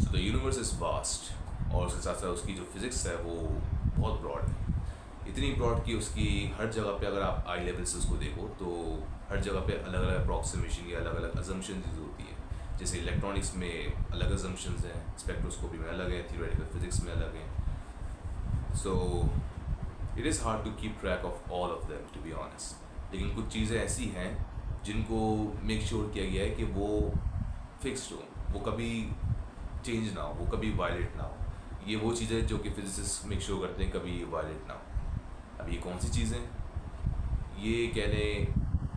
So the universe is vast और उसके साथ साथ उसकी जो फिज़िक्स है वो बहुत ब्रॉड है। इतनी ब्रॉड कि उसकी हर जगह पे अगर आप आई लेवल से उसको देखो तो हर जगह पे अलग अलग अप्रॉक्सीमेशन या अलग अलग अजम्पशन यूज होती है। जैसे इलेक्ट्रॉनिक्स में अलग अजम्पशंस हैं, स्पेक्ट्रोस्कोपी में अलग है, थियोरेटिकल फिजिक्स में अलग है। So it is hard to keep track of all of them to be honest. लेकिन कुछ चीज़ें ऐसी हैं जिनको मेक श्योर किया गया है कि वो फिक्स्ड हो, वो कभी चेंज ना हो, वो कभी वायलेट ना हो। ये वो चीज़ें जो कि फिजिसिस्ट मेक श्योर करते हैं कभी वायलेट ना हो। अब ये कौन सी चीज़ें, ये कह लें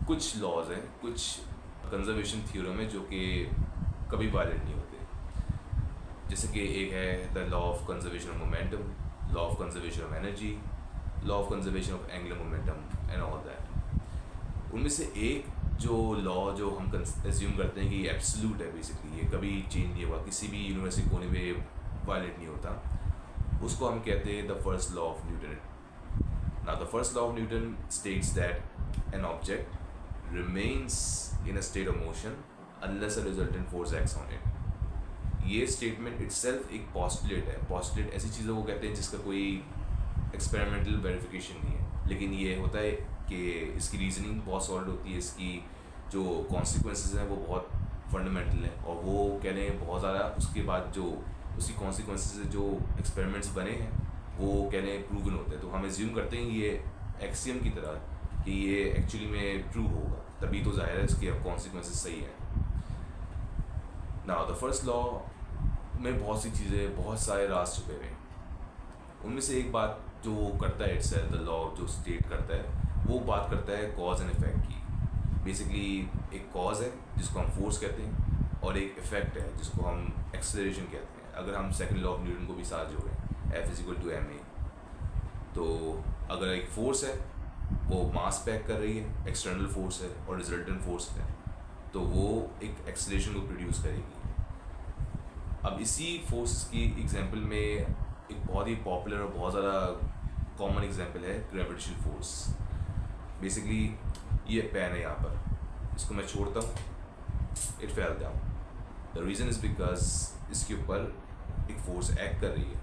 कुछ लॉज हैं, कुछ कंजर्वेशन थ्योरम है जो कि कभी वायलेट नहीं होते। जैसे कि एक है the law of conservation of momentum, law of conservation of energy, law of conservation of angular momentum and all that. उनमें से एक जो लॉ जो हम एज्यूम करते हैं कि ये एब्सोल्यूट है, बेसिकली ये कभी चेंज नहीं हुआ, किसी भी यूनिवर्स के कोने में वायलेट नहीं होता, उसको हम कहते हैं the first law of Newton. Now the first law of Newton states that an object remains in a state of motion unless a resultant force acts on it। ये स्टेटमेंट इटसेल्फ एक postulate है। Postulate ऐसी चीज़ों को कहते हैं जिसका कोई एक्सपेरिमेंटल वेरिफिकेशन नहीं है, लेकिन ये होता है कि इसकी रीजनिंग बहुत सॉलिड होती है, इसकी जो कॉन्सिक्वेंसेस हैं वो बहुत फंडामेंटल हैं, और वो कह लें बहुत ज़्यादा उसके बाद जो उसकी कॉन्सिक्वेंसेस से जो एक्सपेरिमेंट्स बने हैं वो कह लें प्रूवन होते हैं। तो हम एज्यूम करते हैं ये एक्सियम की तरह कि ये एक्चुअली में ट्रू होगा, तभी तो जाहिर है इसके कॉन्सिक्वेंसेस सही है। नाउ द फर्स्ट लॉ में बहुत सी चीज़ें, बहुत सारे राज छुपे हुए हैं। उनमें से एक बात जो वो करता है इट्सेल्फ, द लॉ जो स्टेट करता है, वो बात करता है कॉज एंड इफेक्ट की। बेसिकली एक कॉज है जिसको हम फोर्स कहते हैं, और एक इफेक्ट है जिसको हम एक्सेलरेशन कहते हैं। अगर हम सेकंड लॉ ऑफ न्यूटन को भी साथ जोड़ें, F=ma, तो अगर एक फोर्स है वो मास पैक कर रही है, एक्सटर्नल फोर्स है और रिजल्टेंट फोर्स है, तो वो एक एक्सेलरेशन को प्रोड्यूस करेगी। अब इसी फोर्स की एग्जांपल में एक बहुत ही पॉपुलर और बहुत ज़्यादा कॉमन एग्जांपल है ग्रेविटेशनल फोर्स। बेसिकली ये पेन है यहाँ पर, इसको मैं छोड़ता हूँ, it fell down. The reason is because इसके ऊपर एक फोर्स एक्ट कर रही है,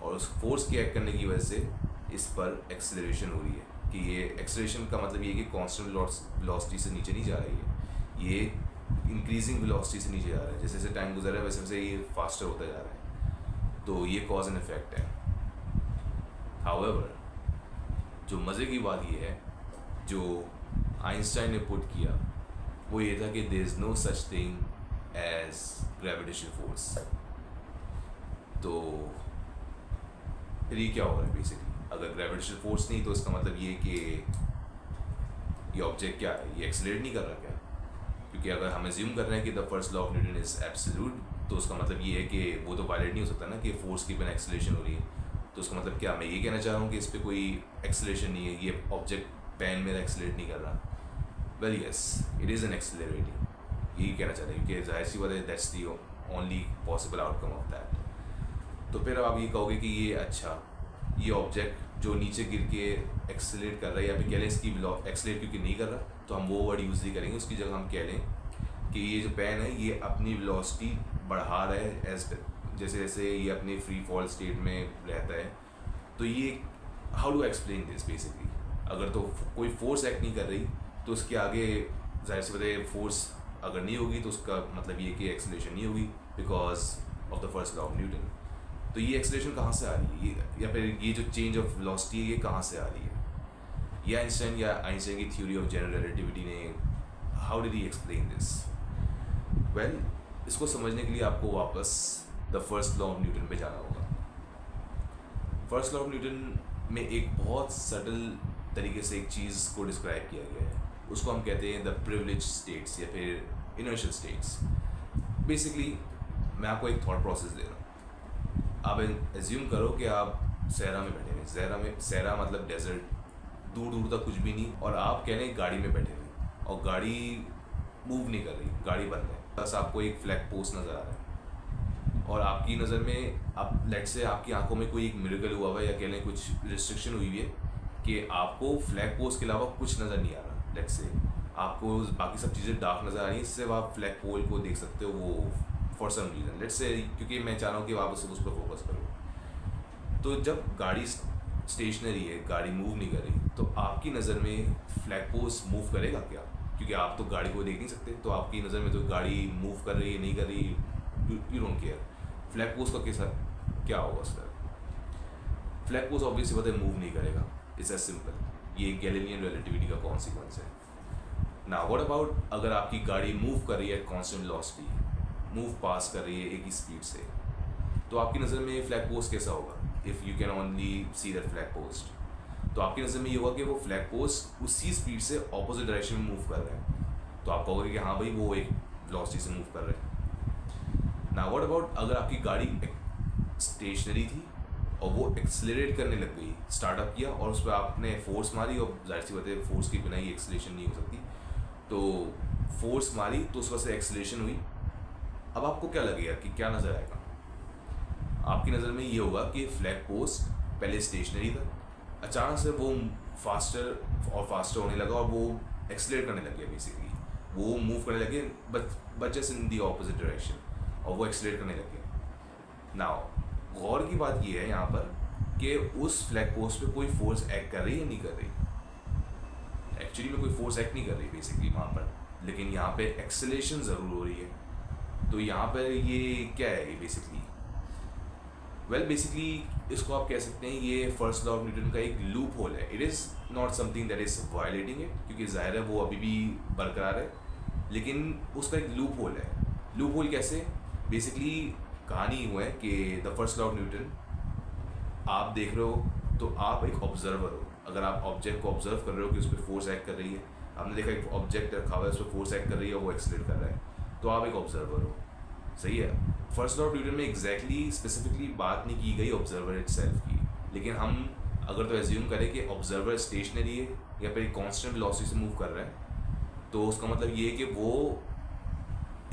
और उस फोर्स के एक्ट करने की वजह से इस पर एक्सेलरेशन हो रही है। कि ये एक्सेलरेशन का मतलब ये कि कांस्टेंट वेलोसिटी से नीचे नहीं जा रही है, ये इंक्रीजिंग वेलोसिटी से नीचे जा रहा है। जैसे जैसे टाइम गुजर रहा है वैसे वैसे ये फास्टर होता जा रहा है। तो ये कॉज एंड इफेक्ट है। हाउएवर जो मज़े की बात ये है जो आइंस्टाइन ने पुट किया वो ये था कि there is no such thing as gravitational force. तो फिर ये क्या हो रहा है बेसिकली, अगर ग्रेविटेशनल फोर्स नहीं तो इसका मतलब ये कि ये ऑब्जेक्ट क्या है, ये एक्सेलरेट नहीं कर रहा क्या? क्योंकि अगर हम एज्यूम कर रहे हैं कि the first law of Newton is absolute, तो उसका मतलब ये है कि वो तो वायलेट नहीं हो सकता ना कि फोर्स की बिना एक्सेलरेशन हो रही है। तो उसका मतलब क्या, मैं ये कहना चाह रहा हूँ कि इस पर कोई एक्सेलरेशन नहीं है, ये ऑब्जेक्ट पेन मेरा एक्सेलरेट नहीं कर रहा। Well yes, it is an accelerating, यही कहना चाह रहे हैं, क्योंकि जाहिर सी बात है that's the only possible outcome of that. तो फिर आप ये कहोगे कि ये अच्छा, ये ऑब्जेक्ट जो नीचे गिर के एक्सेलरेट कर रहा है, या फिर कह लें इसकी एक्सेलरेट क्योंकि नहीं कर रहा तो हम वो वर्ड यूज़ नहीं करेंगे, उसकी जगह हम कह लें कि ये जो पेन है ये अपनी वेलोसिटी बढ़ा रहा है एज जैसे जैसे ये अपने फ्री फॉल स्टेट में रहता है। तो ये how do explain this basically, अगर तो कोई फोर्स एक्ट नहीं कर रही तो उसके आगे जाहिर सी बात है फोर्स अगर नहीं होगी तो उसका मतलब ये कि एक्सेलरेशन नहीं होगी because of the first law of Newton. तो ये एक्सेलरेशन कहाँ से आ रही है, या फिर ये जो चेंज ऑफ वेलोसिटी है ये कहाँ से आ रही है? ये आइंस्टाइन की थ्योरी ऑफ जनरल रिलेटिविटी ने how did he explain this? Well, इसको समझने के लिए आपको वापस the first law of Newton पे जाना होगा। फर्स्ट लॉ ऑफ न्यूटन में एक बहुत सटल तरीके से एक चीज़ को डिस्क्राइब किया गया है, उसको हम कहते हैं द प्रिविलेज स्टेट्स या फिर इनर्शियल स्टेट्स। बेसिकली मैं आपको एक थॉट प्रोसेस दे रहा हूँ। आप एज्यूम करो कि आप सहरा में बैठे हुए, सहरा मतलब डेजर्ट, दूर दूर तक कुछ भी नहीं, और आप कह रहे हैं गाड़ी में बैठे हुए और गाड़ी मूव नहीं कर रही, गाड़ी बंद है, बस आपको एक फ्लैग पोस्ट नज़र आ रहा है, और आपकी नज़र में आप लेट से आपकी आंखों में कोई एक मिरेकल हुआ हुआ है, या कह लें कुछ रिस्ट्रिक्शन हुई है कि आपको फ्लैग पोस्ट के अलावा कुछ नज़र नहीं आ रहा। लेट से आपको बाकी सब चीज़ें डार्क नज़र आ रही हैं, सिर्फ आप फ्लैग पोल को देख सकते हो, वो for some reason, let's say, क्योंकि मैं चाह रहा हूँ कि आप उस पर फोकस करो। तो जब गाड़ी स्टेशनरी है, गाड़ी मूव नहीं कर रही, तो आपकी नज़र में फ्लैग पोस्ट मूव करेगा क्या? क्योंकि आप तो गाड़ी को देख नहीं सकते, तो आपकी नज़र में तो गाड़ी मूव कर रही है नहीं कर रही, you don't care. Flag post का कैसा क्या होगा सर? फ्लैग पोस्ट ऑब्वियसली पता है मूव नहीं करेगा, इट्स एज सिंपल। ये गैलीलियन रिलेटिविटी का कॉन्सिक्वेंस है। नाउ व्हाट अबाउट अगर आपकी गाड़ी मूव कर रही है कांस्टेंट वेलोसिटी, मूव पास कर रही है एक ही स्पीड से, तो आपकी नज़र में फ्लैग पोस्ट कैसा होगा? If you can only see that flag post, तो आपकी नज़र में ये होगा कि वो फ्लैग पोस्ट उसी स्पीड से ऑपोजिट डायरेक्शन में मूव कर रहा है, तो आप कहोगे कि हाँ भाई वो एक वेलोसिटी से मूव कर रहा है। नाउ व्हाट अबाउट अगर आपकी गाड़ी स्टेशनरी थी और वो एक्सेलरेट करने लग गई, स्टार्टअप किया और उस पर आपने फोर्स मारी, और जाहिर सी बात है फोर्स के बिना ही एक्सेलरेशन नहीं हो सकती, तो फोर्स मारी तो उस वजह से एक्सेलरेशन हुई। अब आपको क्या लगेगा कि क्या नज़र आएगा? आपकी नज़र में ये होगा कि फ्लैग पोस्ट पहले स्टेशनरी था, अचानक से वो फास्टर और फास्टर होने लगा और वो एक्सेलरेट करने लग गया, बेसिकली वो मूव करने लगे but just in the opposite direction, और वो एक्सेलरेट करने लग गया। नाउ गौर की बात ये है यहाँ पर कि उस फ्लैग पोस्ट पे कोई फोर्स एक्ट कर रही है नहीं कर रही, एक्चुअली में कोई फोर्स एक्ट नहीं कर रही बेसिकली वहाँ पर, लेकिन यहाँ पे एक्सेलरेशन ज़रूर हो रही है। तो यहाँ पर ये क्या है? ये बेसिकली बेसिकली इसको आप कह सकते हैं ये फर्स्ट लॉ ऑफ न्यूटन का एक लूप होल है। It is not something that is violating it, क्योंकि जाहिर है वो अभी भी बरकरार है, लेकिन उसका एक लूप होल है। लूप होल कैसे? बेसिकली कहानी हुआ है कि the first law of Newton, आप देख रहे हो तो आप एक ऑब्जर्वर हो। अगर आप ऑब्जेक्ट को ऑब्जर्व कर रहे हो कि उस पर फोर्स एक्ट कर रही है, आपने देखा एक ऑब्जेक्ट रखा हुआ है, उस पर फोर्स एक्ट कर रही है, वो एक्सीलरेट कर रहा है, तो आप एक ऑब्जर्वर हो, सही है। फर्स्ट लॉ ऑफ न्यूटन में एग्जैक्टली स्पेसिफिकली बात नहीं की गई ऑब्जर्वर इटसेल्फ की, लेकिन हम अगर तो एज्यूम करें कि ऑब्जर्वर स्टेशनरी है या फिर कांस्टेंट वेलोसिटी से मूव कर रहा है, तो उसका मतलब ये है कि वो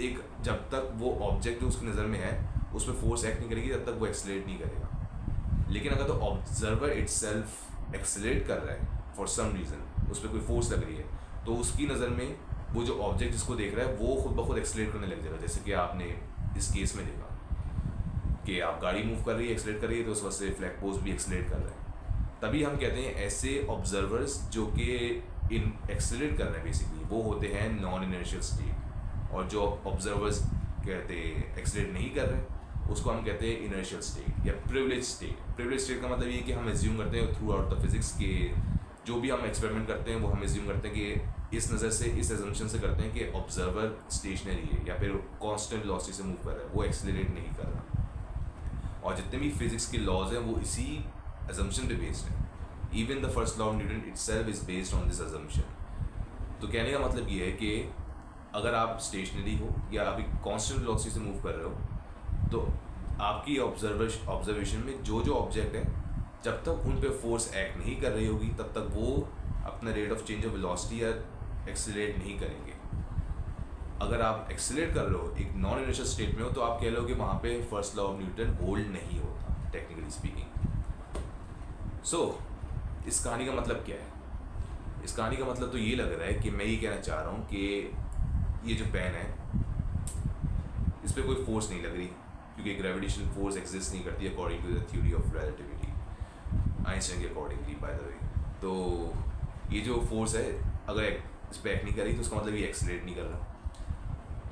एक, जब तक वो ऑब्जेक्ट जो उसकी नज़र में है उस पर फोर्स एक्ट नहीं करेगी तब तक वो एक्सेलरेट नहीं करेगा। लेकिन अगर तो ऑब्जर्वर इटसेल्फ एक्सेलरेट कर रहा है फॉर सम रीज़न, उस पर कोई फोर्स लग रही है, तो उसकी नज़र में वो जो ऑब्जेक्ट जिसको देख रहा है वो खुद ब खुद एक्सेलरेट करने लग जाएगा। जैसे कि आपने इस केस में देखा कि आप गाड़ी मूव कर रही है, एक्सेलरेट कर रही है, तो उस वजह से फ्लैग पोस्ट भी एक्सेलरेट कर रहा है। तभी हम कहते हैं ऐसे ऑब्जर्वर्स जो कि इन एक्सेलरेट कर रहे हैं बेसिकली, वो होते हैं नॉन इनर्शियल स्टेट, और जो ऑब्जर्वर्स कहते हैं एक्सेलरेट नहीं कर रहे उसको हम कहते हैं इनर्शियल स्टेट या प्रिविलेज स्टेट। प्रिविलेज स्टेट का मतलब ये कि हम एज्यूम करते हैं थ्रू आउट द फिजिक्स के जो भी हम एक्सपेरिमेंट करते हैं वो हम एज्यूम करते हैं कि इस नज़र से, इस एजम्पशन से करते हैं कि ऑब्जर्वर स्टेशनरी है या फिर कांस्टेंट वेलोसिटी से मूव कर रहा है, वो एक्सेलरेट नहीं कर रहा। और जितने भी फिजिक्स के लॉज हैं वो इसी एजम्पशन पे बेस्ड हैं। Even the first law of Newton itself is based on this assumption. तो कहने का मतलब ये है कि अगर आप स्टेशनरी हो या अभी कांस्टेंट वेलोसिटी से मूव कर रहे हो, तो आपकी ऑब्जर्वेशन में जो जो ऑब्जेक्ट है, जब तक उन पे फोर्स एक्ट नहीं कर रही होगी तब तक वो अपना rate of change of velocity या एक्सेलरेट नहीं करेंगे। अगर आप एक्सेलरेट कर रहे हो एक नॉन इनर्शियल स्टेट में हो, तो आप कह लो कि वहाँ पे first law of Newton hold नहीं होता टेक्निकली स्पीकिंग। सो इस कहानी का मतलब क्या है? इस कहानी का मतलब तो ये लग रहा है कि मैं ये कहना चाह रहा हूँ कि ये जो पेन है इस पर कोई फोर्स नहीं लग रही, क्योंकि ग्रेविटेशनल फोर्स एग्जिस्ट नहीं करती according to the theory of relativity, Einstein के अकॉर्डिंगली बाय द वे। तो ये जो फोर्स है अगर इस पर एक्ट नहीं करी तो उसका मतलब ये एक्सेलरेट नहीं कर रहा।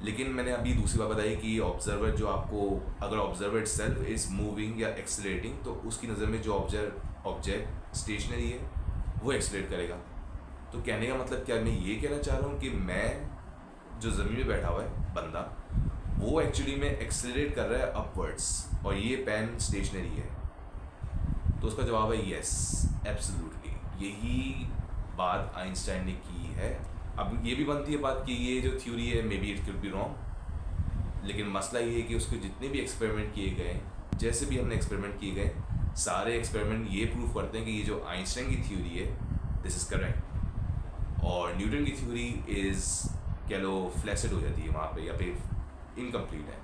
लेकिन मैंने अभी दूसरी बात बताई कि ऑब्जर्वर जो आपको, अगर ऑब्जर्वर इटसेल्फ इज मूविंग या एक्सेलरेटिंग, तो उसकी नज़र में जो ऑब्जेक्ट स्टेशनरी है वो एक्सेलरेट करेगा। तो कहने का मतलब क्या, मैं ये कहना चाह रहा हूँ कि मैं जो ज़मीन में बैठा हुआ है बंदा, वो एक्चुअली में एक्सेलरेट कर रहा है अपवर्ड्स, और ये पेन स्टेशनरी है। तो उसका जवाब है येस, एब्सोल्युटली। यही बात आइंस्टाइन ने की है। अब ये भी बनती है बात कि ये जो थ्योरी है may be it could be wrong, लेकिन मसला ये है कि उसके जितने भी एक्सपेरिमेंट किए गए, जैसे भी हमने एक्सपेरिमेंट किए गए, सारे एक्सपेरिमेंट ये प्रूव करते हैं कि ये जो आइंस्टाइन की थ्योरी है दिस इज़ करेक्ट, और न्यूटन की थ्योरी इज़, कह लो, फ्लैसिड हो जाती है वहाँ पे, या फिर इनकम्प्लीट है।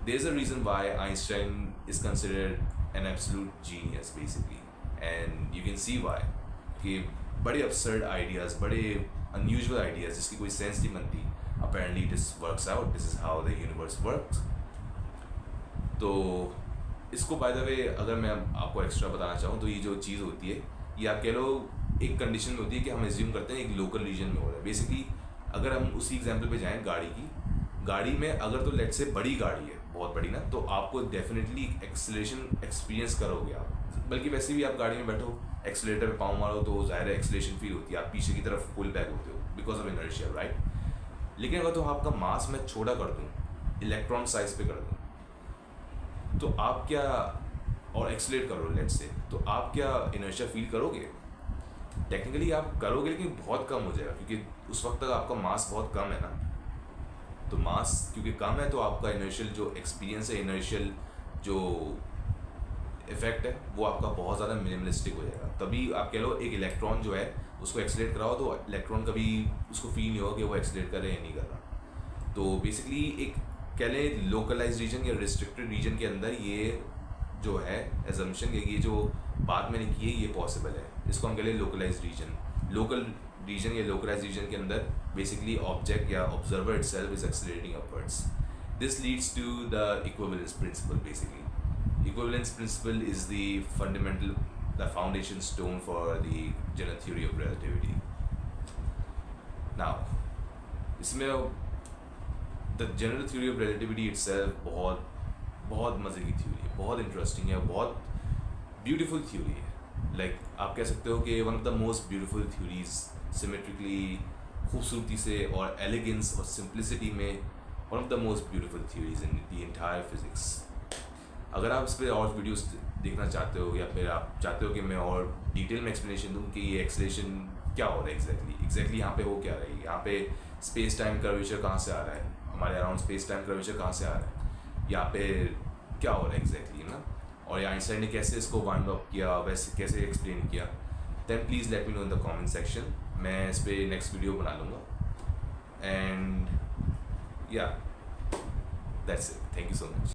There is a reason why Einstein is considered an absolute genius basically, and you can see why कि बड़े अपसर्ड आइडियाज़, बड़े अनयूजुअल आइडियाज़ जिसकी कोई सेंस नहीं बनती, apparently this works out, this is how the universe works. तो इसको bye the वे अगर मैं आपको एक्स्ट्रा बताना चाहूँ तो ये जो चीज़ होती है ये आप कह लो एक कंडीशन में होती है कि हम एज्यूम करते हैं एक लोकल रीजन में हो रहा है. बेसिकली अगर हम उसी एग्जांपल पे जाएं गाड़ी में अगर तो लेट से बड़ी गाड़ी है बहुत बड़ी ना, तो आपको डेफिनेटली एक्सेलरेशन एक्सपीरियंस करोगे आप. बल्कि वैसे भी आप गाड़ी में बैठो एक्सेलेटर पे पाँव मारो तो जाहिर है एक्सेलरेशन फील होती है, आप पीछे की तरफ पुल बैक होते हो बिकॉज ऑफ इनर्शिया, राइट. लेकिन अगर तो आपका मास मैं छोटा कर दूँ, इलेक्ट्रॉन साइज पे कर दूँ, तो आप क्या, और एक्सलेट करो लेट से, तो आप क्या इनर्शिया फील करोगे? टेक्निकली आप करोगे लेकिन बहुत कम हो जाएगा क्योंकि उस वक्त तक आपका मास बहुत कम है ना. तो मास क्योंकि कम है तो आपका इनर्शियल जो एक्सपीरियंस है, इनर्शियल जो इफेक्ट है वो आपका बहुत ज़्यादा मिनिमलिस्टिक हो जाएगा. तभी आप कह लो एक इलेक्ट्रॉन जो है उसको एक्सलेट कराओ तो इलेक्ट्रॉन कभी उसको फील नहीं होगा कि वो एक्सलेट कर रहे हैं या नहीं कर रहा. तो बेसिकली एक कह लें लोकलाइज रीजन या रिस्ट्रिक्टेड रीजन के अंदर ये जो है एजम्पशन, ये जो बात मैंने की है ये पॉसिबल है. इसको हम कह लें लोकलाइज रीजन. लोकल रीजन या लोकलाइज रीजन के अंदर बेसिकली ऑब्जेक्ट या observer itself is accelerating upwards. This leads to the equivalence principle. Basically equivalence principle is the foundation stone for the general theory of relativity. Now इसमें the general theory of relativity itself बहुत मज़े की theory है, बहुत interesting है, बहुत beautiful theory है. Like आप कह सकते हो कि one of the most beautiful theories, symmetrically खूबसूरती से और एलिगेंस और सिंप्लिसिटी में one of the most beautiful theories in the entire physics. अगर आप इस पर और वीडियोस देखना चाहते हो या फिर आप चाहते हो कि मैं और डिटेल में एक्सप्लेनेशन दूँ कि ये एक्सेलरेशन क्या हो रहा है एग्जैक्टली यहाँ पे हो क्या रहा है, यहाँ पे स्पेस टाइम कर्वेचर कहाँ से आ रहा है, हमारे अराउंड स्पेस टाइम कर्वेचर कहाँ से आ रहा है, यहाँ पे क्या हो रहा है एग्जैक्टली ना, और आइंस्टाइन ने कैसे इसको वाइंड अप किया, वैसे कैसे एक्सप्लेन किया, then please let me know in the comment section. मैं इस पर नेक्स्ट वीडियो बना लूँगा. एंड या that's it. Thank you so much.